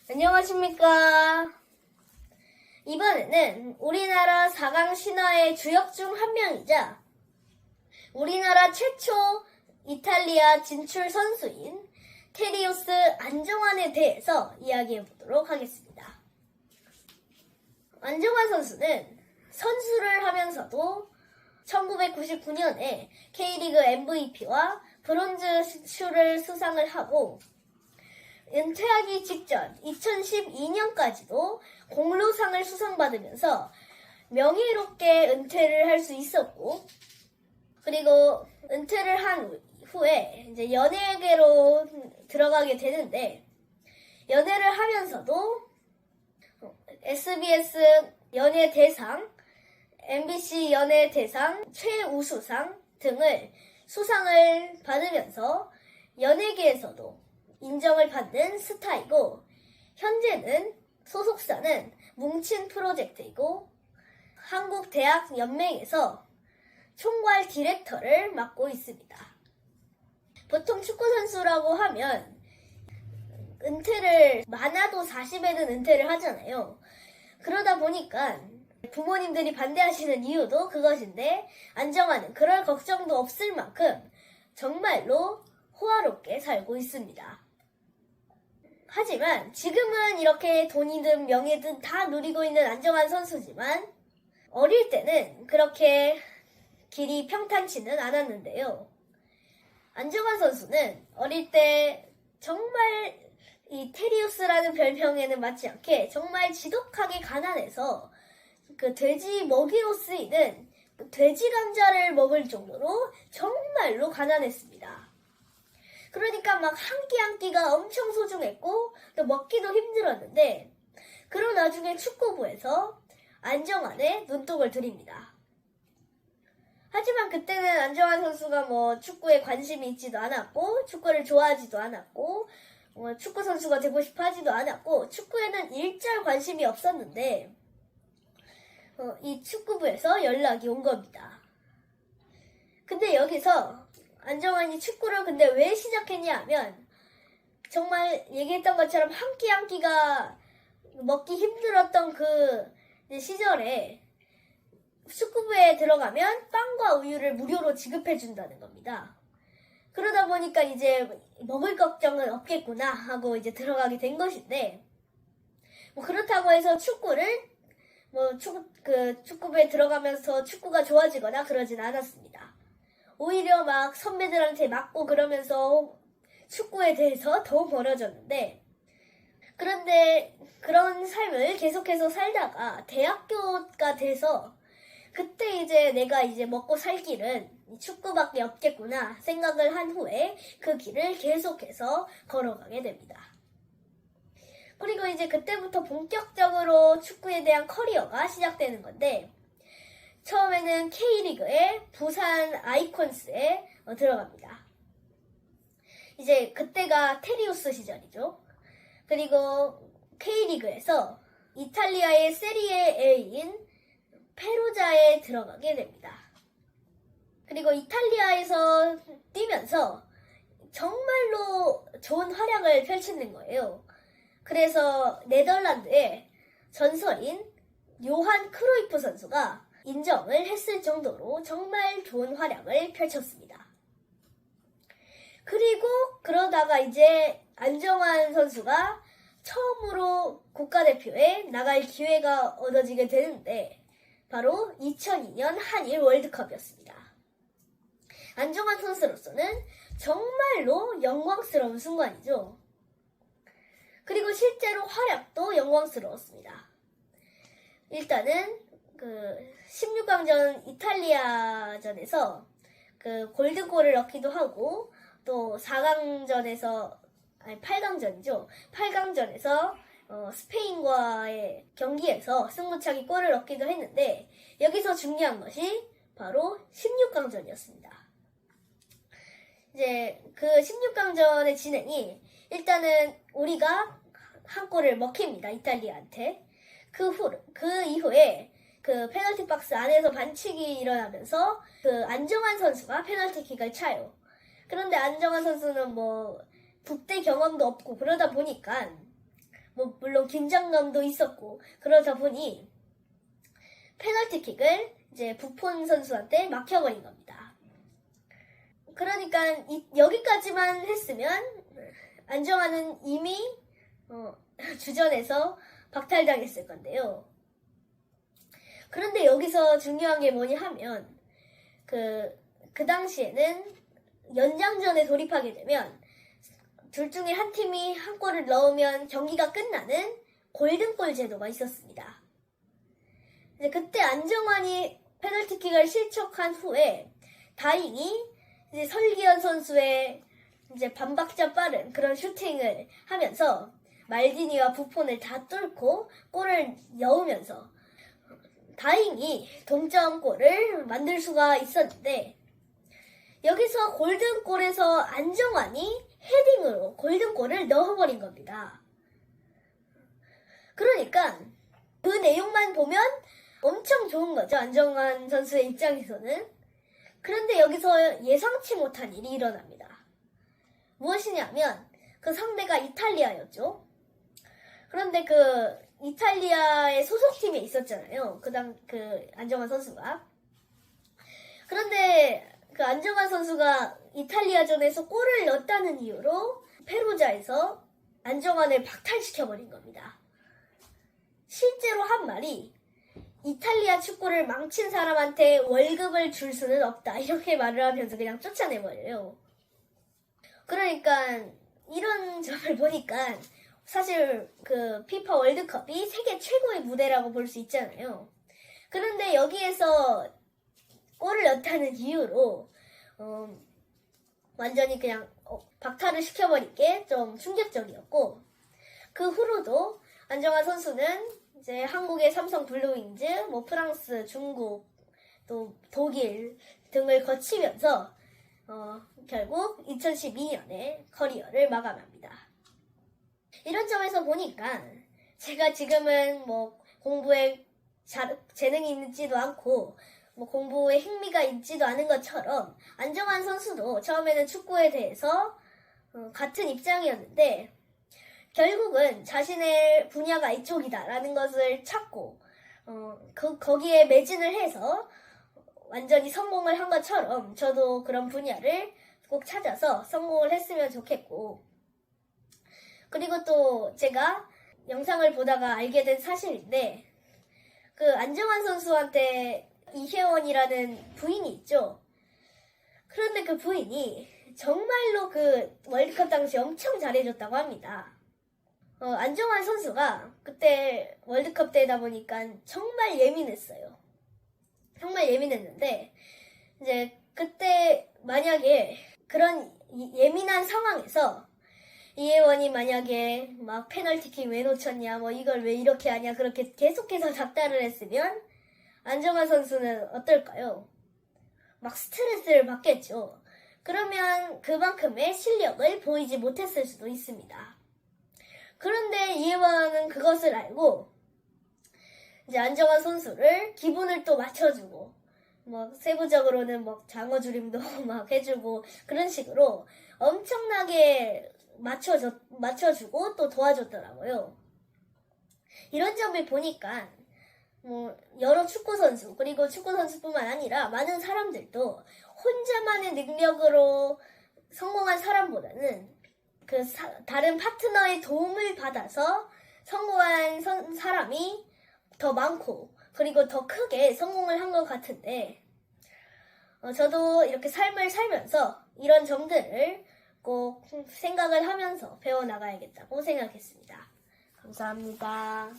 안녕하십니까. 이번에는 우리나라 4강 신화의 주역 중 한 명이자 우리나라 최초 이탈리아 진출 선수인 테리우스 안정환에 대해서 이야기해 보도록 하겠습니다. 안정환 선수는 선수를 하면서도 1999년에 K리그 MVP와 브론즈 슈를 수상을 하고 은퇴하기 직전 2012년까지도 공로상을 수상받으면서 명예롭게 은퇴를 할 수 있었고, 그리고 은퇴를 한 후에 이제 연예계로 들어가게 되는데, 연애를 하면서도 SBS 연예대상, MBC 연예대상 최우수상 등을 수상을 받으면서 연예계에서도 인정을 받는 스타이고, 현재는 소속사는 뭉친 프로젝트이고 한국대학연맹에서 총괄 디렉터를 맡고 있습니다. 보통 축구선수라고 하면 은퇴를 많아도 40에는 은퇴를 하잖아요. 그러다 보니까 부모님들이 반대하시는 이유도 그것인데, 안정환은 그럴 걱정도 없을 만큼 정말로 호화롭게 살고 있습니다. 하지만 지금은 이렇게 돈이든 명예든 다 누리고 있는 안정환 선수지만 어릴 때는 그렇게 길이 평탄치는 않았는데요. 안정환 선수는 어릴 때 정말 이 테리우스라는 별명에는 맞지 않게 정말 지독하게 가난해서 그 돼지 먹이로 쓰이는 돼지 감자를 먹을 정도로 정말로 가난했습니다. 그러니까 막 한 끼 한 끼가 엄청 소중했고 또 먹기도 힘들었는데, 그런 와중에 축구부에서 안정환의 눈독을 들입니다. 하지만 그때는 안정환 선수가 뭐 축구에 관심이 있지도 않았고 축구를 좋아하지도 않았고 축구 선수가 되고 싶어 하지도 않았고 축구에는 일절 관심이 없었는데 이 축구부에서 연락이 온 겁니다. 근데 여기서 안정환이 축구를 근데 왜 시작했냐 하면, 정말 얘기했던 것처럼 한 끼 한 끼가 먹기 힘들었던 그 시절에 축구부에 들어가면 빵과 우유를 무료로 지급해준다는 겁니다. 그러다 보니까 이제 먹을 걱정은 없겠구나 하고 이제 들어가게 된 것인데, 뭐 그렇다고 해서 축구를 축구부에 들어가면서 축구가 좋아지거나 그러진 않았습니다. 오히려 막 선배들한테 맞고 그러면서 축구에 대해서 더 멀어졌는데, 그런데 그런 삶을 계속해서 살다가 대학교가 돼서 그때 이제 내가 이제 먹고 살 길은 축구밖에 없겠구나 생각을 한 후에 그 길을 계속해서 걸어가게 됩니다. 그리고 이제 그때부터 본격적으로 축구에 대한 커리어가 시작되는 건데, 처음에는 K리그의 부산 아이콘스에 들어갑니다. 이제 그때가 테리우스 시절이죠. 그리고 K리그에서 이탈리아의 세리에 A인 페루자에 들어가게 됩니다. 그리고 이탈리아에서 뛰면서 정말로 좋은 활약을 펼치는 거예요. 그래서 네덜란드의 전설인 요한 크루이프 선수가 인정을 했을 정도로 정말 좋은 활약을 펼쳤습니다. 그리고 그러다가 이제 안정환 선수가 처음으로 국가대표에 나갈 기회가 얻어지게 되는데, 바로 2002년 한일 월드컵이었습니다. 안정환 선수로서는 정말로 영광스러운 순간이죠. 그리고 실제로 활약도 영광스러웠습니다. 일단은 16강전 이탈리아전에서 골드골을 넣기도 하고, 또 8강전에서 8강전에서 스페인과의 경기에서 승부차기 골을 넣기도 했는데, 여기서 중요한 것이 바로 16강전이었습니다. 이제 그 16강전의 진행이, 일단은 우리가 한 골을 먹힙니다, 이탈리아한테. 그 이후에 그 페널티 박스 안에서 반칙이 일어나면서 그 안정환 선수가 페널티킥을 차요. 그런데 안정환 선수는 뭐 국대 경험도 없고 그러다 보니까 뭐 물론 긴장감도 있었고 그러다 보니 페널티킥을 이제 부폰 선수한테 막혀버린 겁니다. 그러니까 여기까지만 했으면 안정환은 이미 주전에서 박탈당했을 건데요. 그런데 여기서 중요한 게 뭐냐 하면 그 당시에는 연장전에 돌입하게 되면 둘 중에 한 팀이 한 골을 넣으면 경기가 끝나는 골든골 제도가 있었습니다. 이제 그때 안정환이 페널티킥을 실축한 후에 다행히 이제 설기현 선수의 이제 반박자 빠른 그런 슈팅을 하면서 말디니와 부폰을 다 뚫고 골을 넣으면서 다행히 동점골을 만들 수가 있었는데 여기서 골든골에서 안정환이 헤딩으로 골든골을 넣어버린 겁니다. 그러니까 그 내용만 보면 엄청 좋은 거죠. 안정환 선수의 입장에서는. 그런데 여기서 예상치 못한 일이 일어납니다. 무엇이냐면 그 상대가 이탈리아였죠. 그런데 그 이탈리아의 소속팀에 있었잖아요. 그 안정환 선수가. 그런데 그 안정환 선수가 이탈리아전에서 골을 넣었다는 이유로 페루자에서 안정환을 박탈시켜버린 겁니다. 실제로 한 말이 이탈리아 축구를 망친 사람한테 월급을 줄 수는 없다. 이렇게 말을 하면서 그냥 쫓아내버려요. 그러니까 이런 점을 보니까 사실 그 피파 월드컵이 세계 최고의 무대라고 볼 수 있잖아요. 그런데 여기에서 골을 넣었다는 이유로 완전히 그냥 박탈을 시켜버린 게 좀 충격적이었고 그 후로도 안정환 선수는 이제 한국의 삼성 블루윙즈, 뭐 프랑스, 중국, 또 독일 등을 거치면서 결국 2012년에 커리어를 마감합니다. 이런 점에서 보니까 제가 지금은 뭐 공부에 재능이 있지도 않고 뭐 공부에 흥미가 있지도 않은 것처럼 안정환 선수도 처음에는 축구에 대해서 같은 입장이었는데 결국은 자신의 분야가 이쪽이다라는 것을 찾고 거기에 매진을 해서 완전히 성공을 한 것처럼 저도 그런 분야를 꼭 찾아서 성공을 했으면 좋겠고 그리고 또 제가 영상을 보다가 알게 된 사실인데 그 안정환 선수한테 이혜원이라는 부인이 있죠. 그런데 그 부인이 정말로 그 월드컵 당시 엄청 잘해줬다고 합니다. 안정환 선수가 그때 월드컵 때다 보니까 정말 예민했어요. 정말 예민했는데 이제 그때 만약에 그런 예민한 상황에서 이혜원이 만약에 막 페널티킥 왜 놓쳤냐 뭐 이걸 왜 이렇게 하냐 그렇게 계속해서 작달을 했으면 안정환 선수는 어떨까요? 막 스트레스를 받겠죠. 그러면 그만큼의 실력을 보이지 못했을 수도 있습니다. 그런데 이혜원은 그것을 알고 이제 안정환 선수를 기분을 또 맞춰주고 뭐 세부적으로는 뭐 장어주림도 막 해주고 그런 식으로 엄청나게 맞춰주고 또 도와줬더라고요. 이런 점을 보니까 뭐 여러 축구 선수 그리고 축구 선수뿐만 아니라 많은 사람들도 혼자만의 능력으로 성공한 사람보다는 그 다른 파트너의 도움을 받아서 성공한 사람이 더 많고 그리고 더 크게 성공을 한 것 같은데 저도 이렇게 삶을 살면서 이런 점들을 꼭 생각을 하면서 배워나가야겠다고 생각했습니다. 감사합니다.